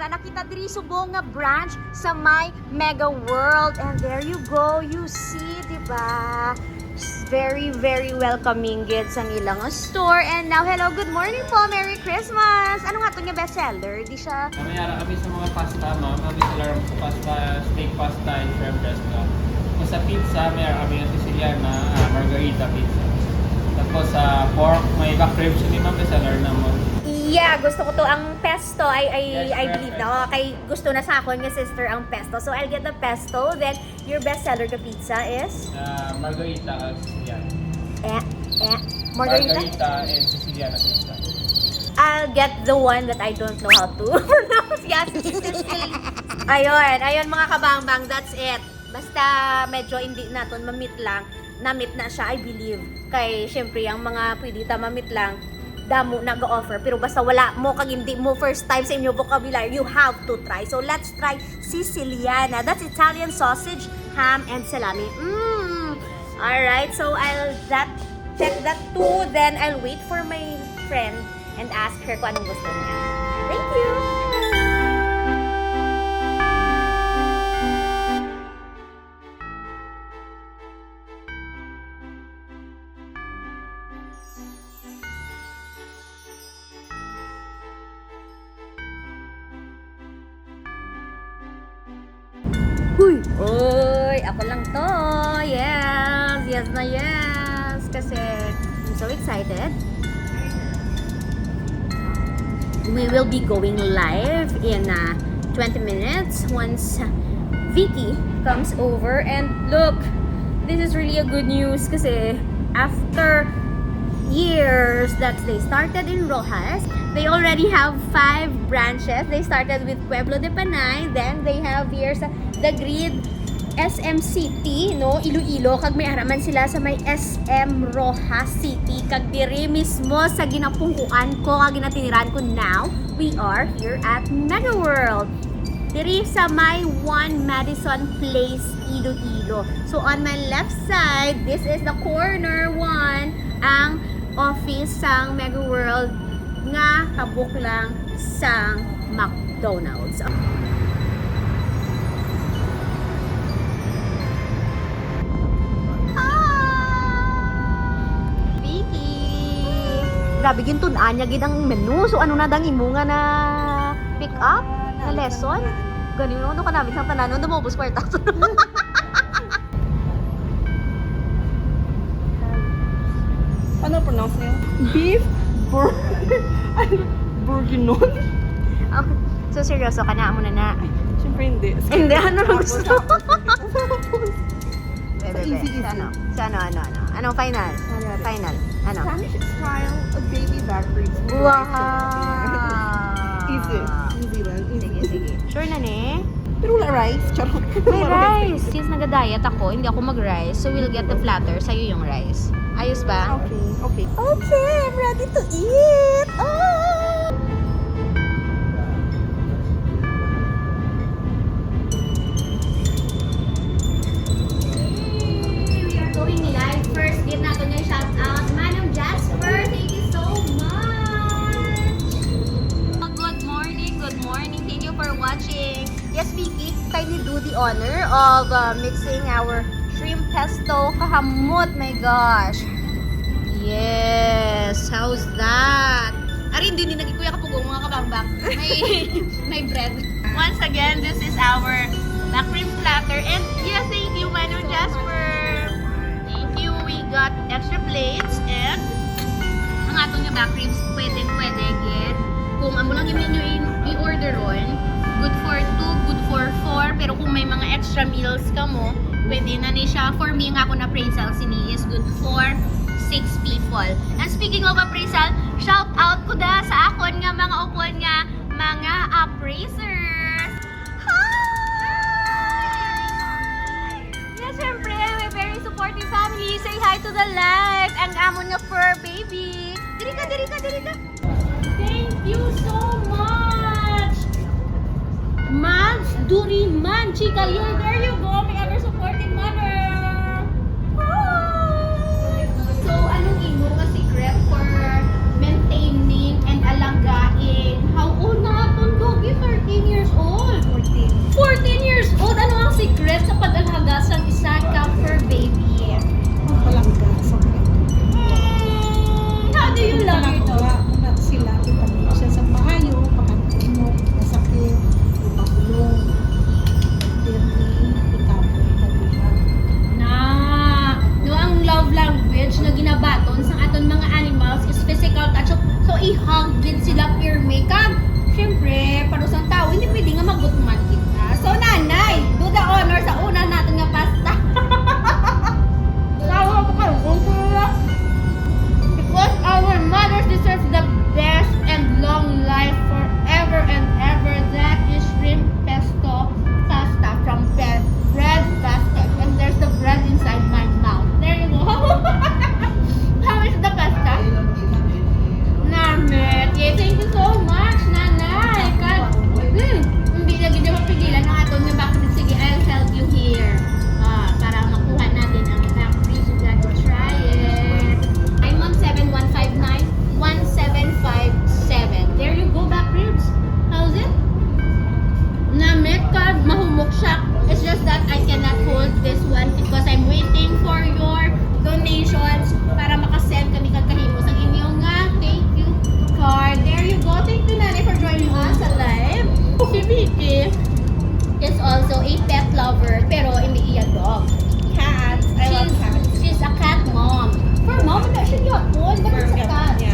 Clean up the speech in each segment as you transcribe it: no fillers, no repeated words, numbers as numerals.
nga nakita diri subong nga branch sa my Megaworld. And there you go, you see, diba? Very, very welcoming gids ang ilang store. And now, hello, good morning po, Merry Christmas! Ano nga itong bestseller? Di siya... Mayara kami sa mga pasta, ma'am. Kami sa sa pasta, steak pasta, and shrimp pesto. Kung sa pizza, mayara kami ng Siciliana, margarita pizza. Tapos sa pork, may back ribs yung ma'am, bestseller naman. Yeah, gusto ko to ang pesto. I Yes, believe na. Kay gusto na sa akon nga sister ang pesto. So I'll get the pesto. Then your bestseller ka pizza is Margarita Siciliana. Margarita and Siciliana pizza. I'll get the one that I don't know how to pronounce. Yes, ayun mga kabangbang, that's it. Basta medyo hindi naton mamit lang. Na-meet na siya, I believe. Kay syempre ang mga pwede ta mamit lang damo nag-offer, pero basta wala mo kag hindi mo first time sa inyo vocabulary, you have to try. So let's try Siciliana. That's Italian sausage, ham, and salami. Alright, so I'll check that too. Then I'll wait for my friend and ask her kung anong gusto niya. Thank you! Uy! Uy! Ako lang to! Yes! Yes na yes! Kasi I'm so excited. We will be going live in 20 minutes once Vicky comes over. And look! This is really a good news kasi after years that they started in Rojas, they already have 5 branches. They started with Pueblo de Panay, then they have here sa The Grid, SM City, no? Iloilo, kag may araman sila sa may SM Rojas City, kag diri mismo sa ginapungkuan ko, kag ginatiniran ko now. We are here at Megaworld. Diri sa my 1 Madison Place, Iloilo. So on my left side, this is the corner 1, ang office sang Megaworld nga kabuk lang sang McDonald's. Vicky! Grabe gintunaan niya gid ang menu. So ano na dang imo nga na pick up na lesson? Ganun no ka namin sang tanan no mobus kwarta. Ano pronounce niyo? Beef bourguignon? So seryoso ka na muna na. Siyempre hindi. Hindi, ano lang gusto? Easy. Ano? Anong final? Final. Ano? Spanish style of baby back ribs. Wow! Easy. Easy lang. Sige. Sure na ne? Pero wala rice. Charot. May rice! Since nag-diet ako, hindi ako mag-rice. So we'll get the platter. Sa'yo yung rice. Ayos ba? Okay. Okay, I'm ready to eat! Oh! We are going live. First, give natin yung shout out. Manong Jasper, thank you so much! Good morning. Thank you for watching. Yes, Vicky, kindly do the honor of mixing our shrimp pesto kahamot. My gosh. Yes. How's that? Arin din nagikuya ka pugong mga kabangbang. May bread. Once again, this is our back ribs platter. And yes, thank you, Manong Jasper. Thank you. We got extra plates and ang atong nga back ribs pwede get. Kung amo lang yung menu i-order on, good for 2, good for 4. Pero kung may mga extra meals ka mo, pwede na ni siya. For me, nga ako na appraisal sini is good for 6 people. And speaking of appraisal, shout out ko da sa akon nga mga upon nga mga appraisers. Hi! Yeah, syempre, may very supportive family. Say hi to the live. Ang amon nga fur baby. Diri ka. Thank you so much! Mads Duriman, chika, there you go, my ever supporting mother! Hi! So, anong imo nga secret for maintaining and alagain? How old na itong doggy? 13 years Did sila peer makeup. Siyempre, para sa tao, hindi pwede nga magutman kita. So, nanay, do the honor sa una natin nga pasta. Tawa ko kayo, because our mothers deserve the best and long life forever and ever. That is shrimp pesto pasta from bread basket. And there's the bread inside my mouth. There you go. How is the pasta? Namit. Yeah, thank you so much, nanay. Hindi lagi na mapigilan ang aton nga bakit. Sige, I'll help you here. Para makuha natin ang factory. So, you got to try it. I'm on 7159-1757. There you go, back ribs. How's it? Namit ka, mahumok siya. It's just that I cannot hold this one because I'm waiting for your donations para makasend kami kagkahimos ang inyong thank you card. There you go. Thank you, nanay, for joining us alive. Si Vicky is also a pet lover pero hindi iya dog. Cats. I love cats. She's a cat mom. For mom, na siya yapon. But it's a cat. Yeah.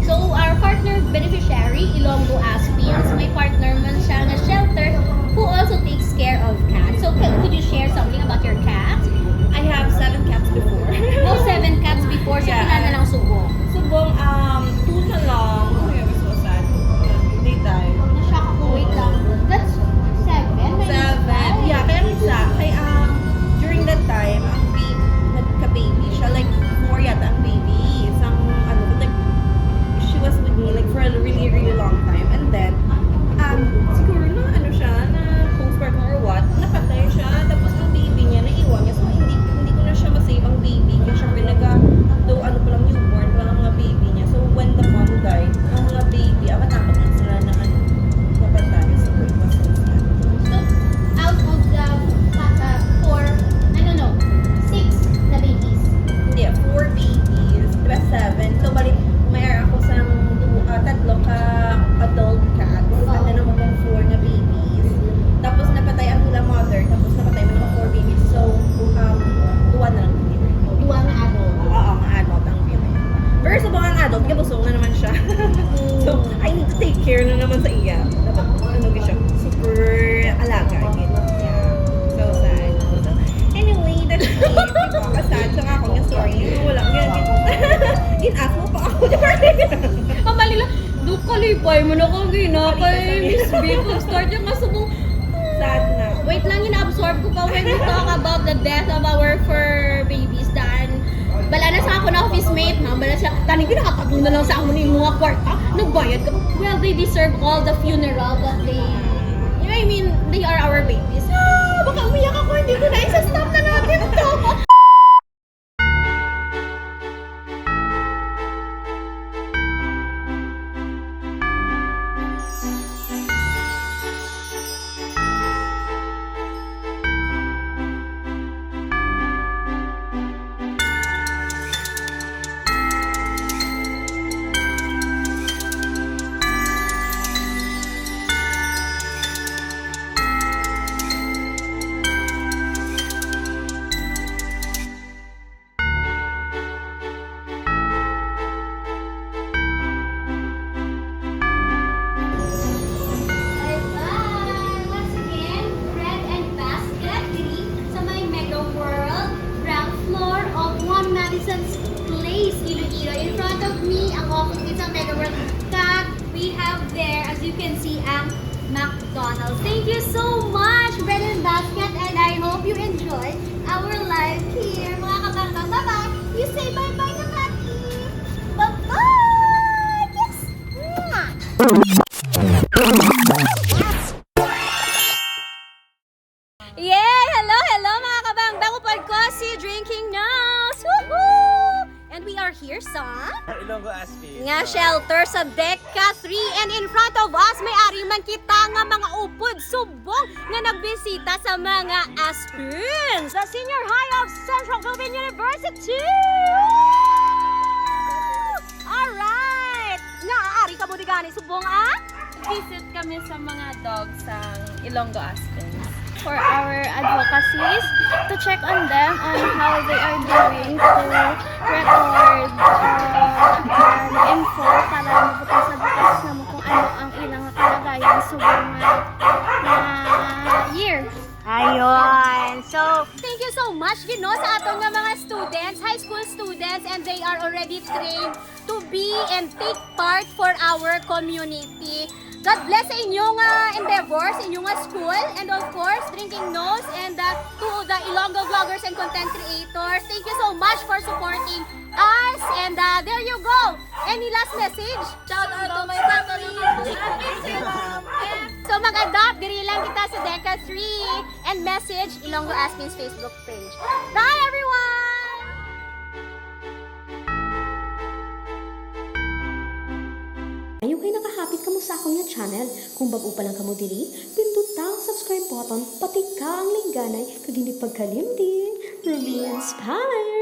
So, our partner beneficiary, Ilonggo Aspins, may partner man siya na shelter who also takes care of cats. So, could you share something about your cat? I have 7 cats before. No, 7 cats before. So, Yeah. ilan na lang subong? Subong, 2 na lang. Oh, it was so sad. They died. Nashock ako. Wait lang. That's 7? May 7. Yeah, kaya isa. Kaya, during that time, ang nagka-baby siya. Like, 4 yata ang baby. Isang, like, she was with me, like, for a really, really long time. And then, siguro na, siya, na postpartum or what, napatay siya. Tapos, ang baby niya, naiwan niya. So, hindi ko na siya masave ang baby. Kaya syempre, though, pa lang newborn, pa lang mga baby niya. So, when the mom died, ang mga baby, matakot na sila na, napatay. So, it was so sad. So, out of the 6 na babies. Hindi, 4 babies. Diba 7? So, bali, mayroon ako sa 3 ka-adult cats. At then naman yung 4 na babies. Tapos napatay ang nila mother. Tapos napatay mo mga 4 babies. So, 2 na lang. Duwa na adult. Oo, ang adult ang baby. Pero sa mga adult, kabusong na naman siya. So, I need to take care na naman sa iya. Dapat, siya, super alaga. Yeah. So sad. So, anyway, that's it. Diba? Sad sa akong yung story. Walang ganyan. Gin-ask mo pa ako. Kamali lang. Doon kalipay mo na kung ginakay. Miss B, kung start yung masubong. Sad na. Wait lang, ina-absorb ko pa when we talk about the death of our fur babies. Dan, bala na sa ako na office mate, ha? Bala siya, tani pinakatagong na lang sa ako ng mga kwarta. Nagbayad ka pa. Well, they deserve all the funeral that they, you know what I mean? They are our babies. Baka umiyak ako, hindi ko na isa-stop na natin to. Bye-bye! Once again, bread and basket diri sa may Megaworld, ground floor of 1 Madison's Place, Iloilo. In front of me, ang office is ang Megaworld. We have there, as you can see, ang McDonald's. Thank you so much, bread and basket, and I hope you enjoy our live here. Mga kabangga, bye-bye! You say bye-bye na, Mati! Bye-bye! Yes! Mwah! Yay! Hello mga kabangga! Upad ko si Drinking Nose! Woohoo! And we are here sa Ilonggo Aspins. nga shelter sa Deca 3, and in front of us may ari man kita nga mga upod subong nga nagbisita sa mga Aspins, the Senior High of Central Philippine University. Alright! Naaari ka mo di gani subong Visit kami sa mga dogs sa Ilonggo Aspins. for our advocacies, to check on them on how they are doing to record info para mabukas-bukas na mo kung ano ang ilang kalagayan subong na year. Ayun. So, thank you so much, sa atong nga mga students, high school students, and they are already trained to be and take part for our community. God bless sa inyong endeavors, inyong school, and of course, Drinking Nose, and to the Ilonggo vloggers and content creators. Thank you so much for supporting us, and there you go. Any last message? Shout out to my family. So mag-adopt, diri lang kita sa Deca 3 and message Ilonggo Aspins Facebook page. Bye everyone! Ayaw kayo nakahapit ka mo sa akong nga channel. Kung bago pa lang ka mo diri, pindutang subscribe button, pati ka ang lingganay, kag hindi pagkalimtin. Ruby Inspired!